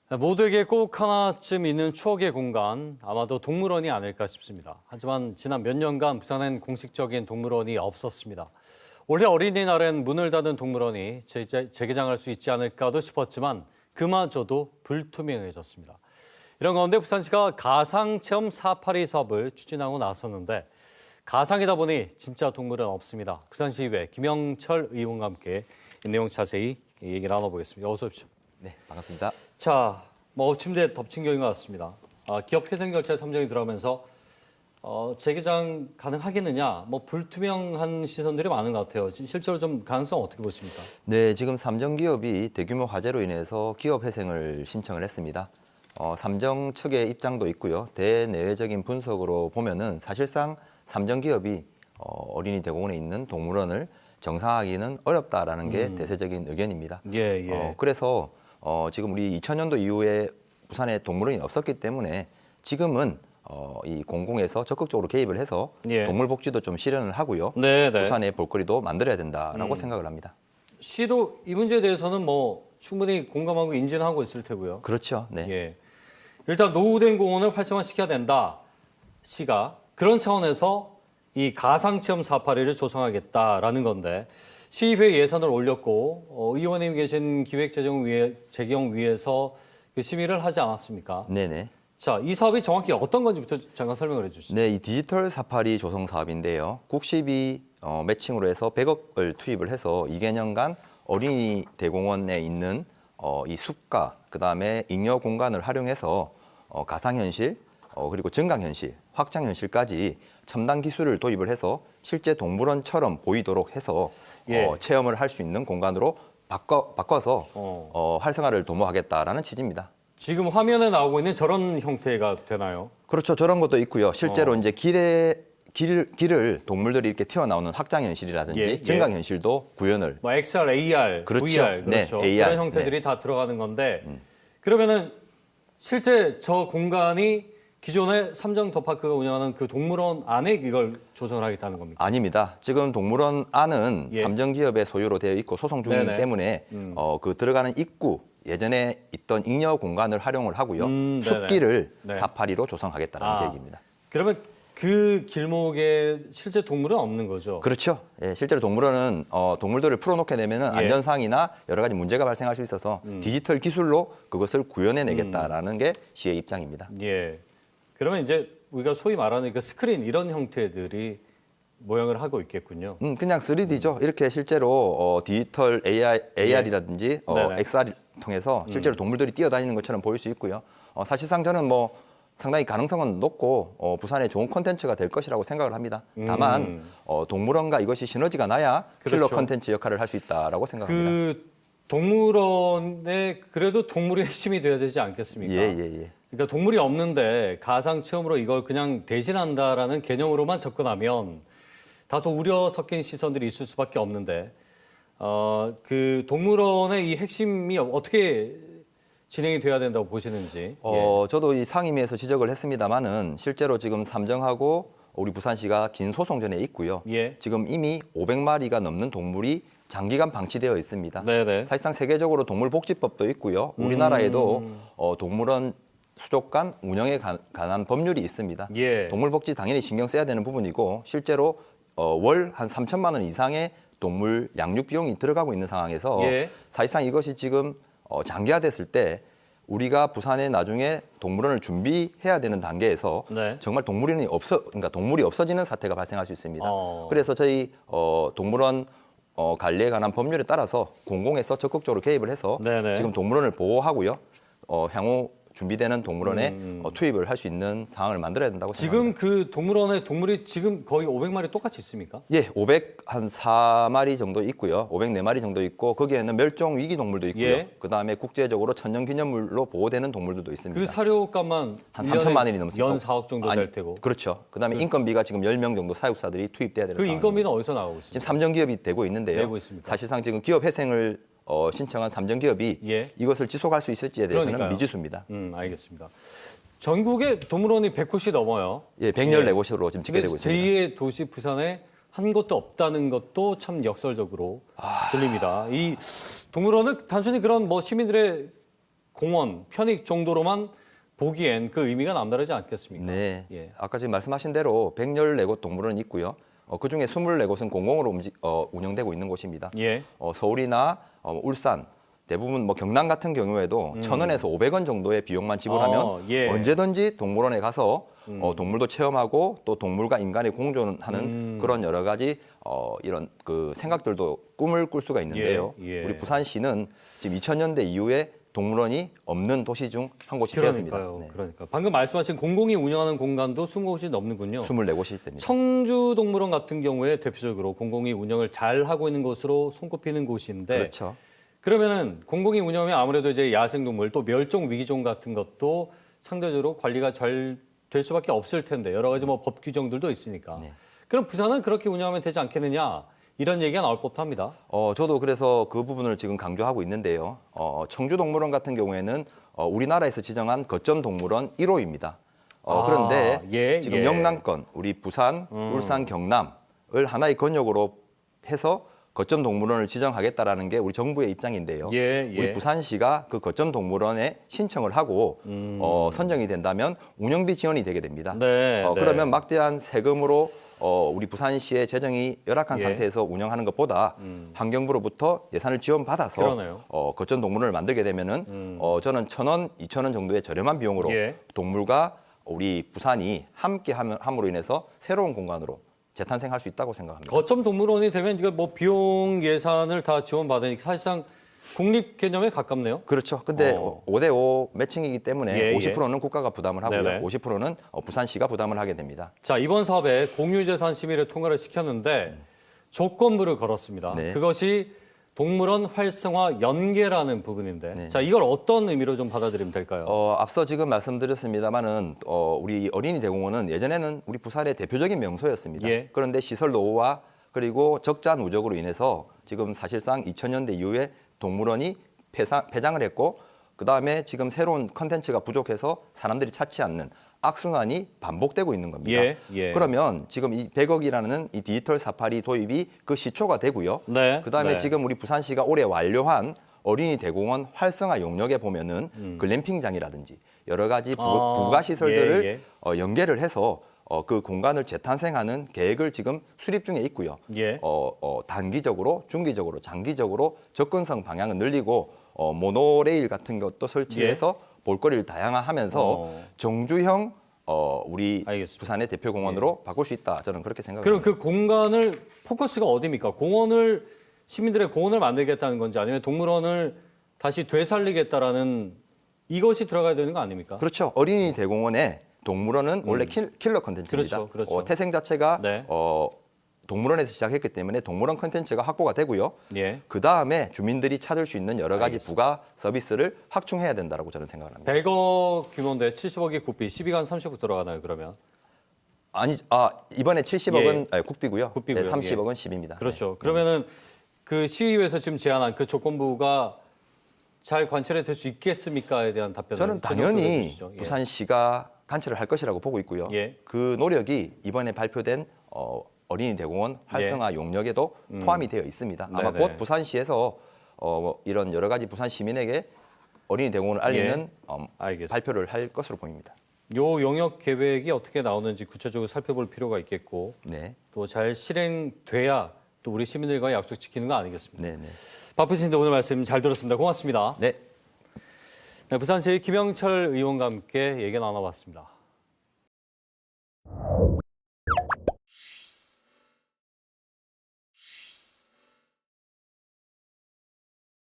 모두에게 꼭 하나쯤 있는 추억의 공간, 아마도 동물원이 아닐까 싶습니다. 하지만 지난 몇 년간 부산엔 공식적인 동물원이 없었습니다. 올해 어린이날엔 문을 닫은 동물원이 재개장할 수 있지 않을까도 싶었지만 그마저도 불투명해졌습니다. 이런 가운데 부산시가 가상체험 사파리 사업을 추진하고 나섰는데 가상이다 보니 진짜 동물은 없습니다. 부산시의회 김영철 의원과 함께 이 내용 자세히 얘기 나눠보겠습니다. 어서 오십시오. 네, 반갑습니다. 자, 엎침대 덮친 격인 것 같습니다. 기업 회생 절차에 삼정이 들어가면서 재개장 가능하겠느냐, 불투명한 시선들이 많은 것 같아요. 실제로 좀 가능성 어떻게 보십니까? 네, 지금 삼정기업이 대규모 화재로 인해서 기업 회생을 신청을 했습니다. 삼정 측의 입장도 있고요. 대내외적인 분석으로 보면은 사실상 삼정기업이 어린이 대공원에 있는 동물원을 정상화하기는 어렵다라는 게 대세적인 의견입니다. 예. 그래서 지금 우리 2000년도 이후에 부산에 동물원이 없었기 때문에 지금은 이 공공에서 적극적으로 개입을 해서 예. 동물 복지도 좀 실현을 하고요. 네. 부산의 볼거리도 만들어야 된다라고 생각을 합니다. 시도 이 문제에 대해서는 충분히 공감하고 인지하고 있을 테고요. 그렇죠. 네. 예. 일단 노후된 공원을 활성화시켜야 된다. 시가 그런 차원에서 이 가상체험 사파리를 조성하겠다라는 건데 시의회 예산을 올렸고 의원님 계신 기획재정위에서 그 심의를 하지 않았습니까? 네네. 자, 이 사업이 정확히 어떤 건지부터 잠깐 설명을 해주시죠. 네, 이 디지털 사파리 조성 사업인데요. 국시비 매칭으로 해서 100억을 투입을 해서 2개년간 어린이 대공원에 있는 이 숲과 그다음에 잉여 공간을 활용해서 가상현실 그리고 증강현실, 확장현실까지 첨단 기술을 도입을 해서 실제 동물원처럼 보이도록 해서 예. 체험을 할 수 있는 공간으로 바꿔서 활성화를 도모하겠다라는 취지입니다. 지금 화면에 나오고 있는 저런 형태가 되나요? 그렇죠. 저런 것도 있고요. 실제로 이제 길을 동물들이 이렇게 튀어나오는 확장현실이라든지 예. 증강현실도 구현을. XR, AR, 그렇죠. VR, 그렇죠. 네, AR, 그런 형태들이 다 들어가는 건데 그러면은 실제 저 공간이 기존의 삼정더파크가 운영하는 그 동물원 안에 이걸 조성을 하겠다는 겁니까? 아닙니다. 지금 동물원 안은 예. 삼정기업의 소유로 되어 있고 소송 중이기 네네. 때문에 그 들어가는 입구 예전에 있던 잉여 공간을 활용을 하고요. 네네. 숲길을 네. 사파리로 조성하겠다는 계획입니다. 그러면 그 길목에 실제 동물은 없는 거죠? 그렇죠. 예, 실제로 동물원은 동물들을 풀어놓게 되면 예. 안전상이나 여러 가지 문제가 발생할 수 있어서 디지털 기술로 그것을 구현해내겠다라는 게 시의 입장입니다. 예. 그러면 이제 우리가 소위 말하는 그 스크린 이런 형태들이 모양을 하고 있겠군요. 그냥 3D죠. 이렇게 실제로 디지털 AR이라든지 네네. XR 통해서 실제로 동물들이 뛰어다니는 것처럼 보일 수 있고요. 사실상 저는 상당히 가능성은 높고 부산의 좋은 콘텐츠가 될 것이라고 생각을 합니다. 다만 동물원과 이것이 시너지가 나야 킬러 그렇죠. 콘텐츠 역할을 할 수 있다라고 생각합니다. 그 동물원에 그래도 동물이 핵심이 돼야 되지 않겠습니까? 예. 그러니까 동물이 없는데 가상 체험으로 이걸 그냥 대신한다라는 개념으로만 접근하면 다소 우려 섞인 시선들이 있을 수밖에 없는데 그 동물원의 이 핵심이 어떻게 진행이 돼야 된다고 보시는지. 저도 이 상임위에서 지적을 했습니다만은 실제로 지금 삼정하고 우리 부산시가 긴 소송전에 있고요. 예. 지금 이미 500마리가 넘는 동물이 장기간 방치되어 있습니다. 네네. 사실상 세계적으로 동물복지법도 있고요. 우리나라에도 동물원 수족관 운영에 관한 법률이 있습니다. 예. 동물복지 당연히 신경 써야 되는 부분이고 실제로 월 한 3천만 원 이상의 동물 양육 비용이 들어가고 있는 상황에서 예. 사실상 이것이 지금 장기화됐을 때 우리가 부산에 나중에 동물원을 준비해야 되는 단계에서 네. 정말 그러니까 동물이 없어지는 사태가 발생할 수 있습니다. 그래서 저희 동물원 관리에 관한 법률에 따라서 공공에서 적극적으로 개입을 해서 네네. 지금 동물원을 보호하고요. 향후 준비되는 동물원에 투입을 할 수 있는 상황을 만들어야 된다고 생각합니다. 지금 그 동물원에 동물이 지금 거의 500마리 똑같이 있습니까? 예, 504마리 정도 있고요. 504마리 정도 있고 거기에는 멸종 위기 동물도 있고요. 예. 그다음에 국제적으로 천연기념물로 보호되는 동물들도 있습니다. 그 사료값만 한 3천만 원이 넘습니다. 연 4억 정도 될 테고. 그렇죠. 그다음에 인건비가 지금 10명 정도 사육사들이 투입돼야 되는 그 상황입니다. 인건비는 어디서 나오고 있습니까? 지금 삼정기업이 되고 있는데요. 내고 있습니까? 사실상 지금 기업 회생을 신청한 삼정기업이 예. 이것을 지속할 수 있을지에 대해서는 그러니까요. 미지수입니다. 알겠습니다. 전국에 동물원이 100곳이 넘어요. 예, 114곳으로 지금 집계되고 있습니다. 제2의 도시 부산에 한 곳도 없다는 것도 참 역설적으로 들립니다. 이 동물원은 단순히 그런 시민들의 있습니다. 편익 정도로만 보기엔 그 의미가 남다르지 않겠습니까? 네. 예. 아까 지금 말씀하신 대로 114곳 동물원이 있고요. 그중에 24곳은 공공으로 운영되고 있는 곳입니다. 예. 서울이나 울산, 대부분 뭐 경남 같은 경우에도 1,000원에서 500원 정도의 비용만 지불하면 예. 언제든지 동물원에 가서 동물도 체험하고 또 동물과 인간이 공존하는 그런 여러 가지 이런 그 생각들도 꿈을 꿀 수가 있는데요. 예. 우리 부산시는 지금 2000년대 이후에 동물원이 없는 도시 중 한 곳이 되었습니다. 네. 그러니까 방금 말씀하신 공공이 운영하는 공간도 20곳이 넘는군요. 24곳이 됩니다. 청주동물원 같은 경우에 대표적으로 공공이 운영을 잘 하고 있는 곳으로 손꼽히는 곳인데 그렇죠. 그러면은 공공이 운영하면 아무래도 이제 야생동물 또 멸종 위기종 같은 것도 상대적으로 관리가 잘 될 수밖에 없을 텐데 여러 가지 뭐 법 규정들도 있으니까. 네. 그럼 부산은 그렇게 운영하면 되지 않겠느냐 이런 얘기가 나올 법도 합니다. 저도 그래서 그 부분을 지금 강조하고 있는데요. 청주동물원 같은 경우에는 우리나라에서 지정한 거점 동물원 1호입니다. 그런데 지금 영남권, 우리 부산, 울산, 경남을 하나의 권역으로 해서 거점 동물원을 지정하겠다라는 게 우리 정부의 입장인데요. 우리 부산시가 그 거점 동물원에 신청을 하고 선정이 된다면 운영비 지원이 되게 됩니다. 그러면 막대한 세금으로 우리 부산시의 재정이 열악한 상태에서 운영하는 것보다 환경부로부터 예산을 지원받아서 거점 동물원을 만들게 되면은 저는 1,000원, 2,000원 정도의 저렴한 비용으로 동물과 우리 부산이 함께 함으로 인해서 새로운 공간으로 재탄생할 수 있다고 생각합니다. 거점 동물원이 되면 이거 뭐 비용 예산을 다 지원받으니까 사실상 국립 개념에 가깝네요. 그렇죠. 근데 5대5 매칭이기 때문에 50%는 국가가 부담을 하고요. 네네. 50%는 부산시가 부담을 하게 됩니다. 자, 이번 사업에 공유재산 심의를 통과를 시켰는데 조건부를 걸었습니다. 네. 그것이 동물원 활성화 연계라는 부분인데 자, 이걸 어떤 의미로 좀 받아들이면 될까요? 앞서 지금 말씀드렸습니다마는 우리 어린이 대공원은 예전에는 우리 부산의 대표적인 명소였습니다. 그런데 시설 노후화 그리고 적자 누적으로 인해서 지금 사실상 2000년대 이후에 동물원이 폐장을 했고 그다음에 지금 새로운 컨텐츠가 부족해서 사람들이 찾지 않는 악순환이 반복되고 있는 겁니다. 그러면 지금 이 100억이라는 이 디지털 사파리 도입이 그 시초가 되고요. 그다음에 지금 우리 부산시가 올해 완료한 어린이 대공원 활성화 용역에 보면은 글램핑장이라든지 여러 가지 부가 시설들을 연계를 해서 그 공간을 재탄생하는 계획을 지금 수립 중에 있고요. 단기적으로, 중기적으로, 장기적으로 접근성 방향을 늘리고 모노레일 같은 것도 설치해서 볼거리를 다양화하면서 정주형 우리 부산의 대표 공원으로 바꿀 수 있다. 저는 그렇게 생각합니다. 그럼 그 공간을 포커스가 어디입니까? 시민들의 공원을 만들겠다는 건지 아니면 동물원을 다시 되살리겠다라는 이것이 들어가야 되는 거 아닙니까? 그렇죠. 어린이 대공원에 동물원은 원래 킬러 컨텐츠입니다. 그렇죠. 태생 자체가 동물원에서 시작했기 때문에 동물원 컨텐츠가 확보가 되고요. 그다음에 주민들이 찾을 수 있는 여러 가지 부가 서비스를 확충해야 된다고 저는 생각을 합니다. 100억 규모인데 70억이 국비, 12가 한 30억 들어가나요, 그러면? 이번에 70억은 국비고요. 국비고요. 30억은 시비입니다. 그렇죠. 그러면은 그 시의회에서 지금 제안한 그 조건부가 잘 관철이 될 수 있겠습니까에 대한 답변을 저는 당연히 부산시가 관철을 할 것이라고 보고 있고요. 그 노력이 이번에 발표된 어린이 대공원 활성화 용역에도 포함이 되어 있습니다. 아마 곧 부산시에서 이런 여러 가지 부산 시민에게 어린이 대공원을 알리는 발표를 할 것으로 보입니다. 요 용역 계획이 어떻게 나오는지 구체적으로 살펴볼 필요가 있겠고 또 잘 실행돼야 또 우리 시민들과의 약속 지키는 거 아니겠습니까? 바쁘신데 오늘 말씀 잘 들었습니다. 고맙습니다. 부산시 김영철 의원과 함께 얘기 나눠봤습니다.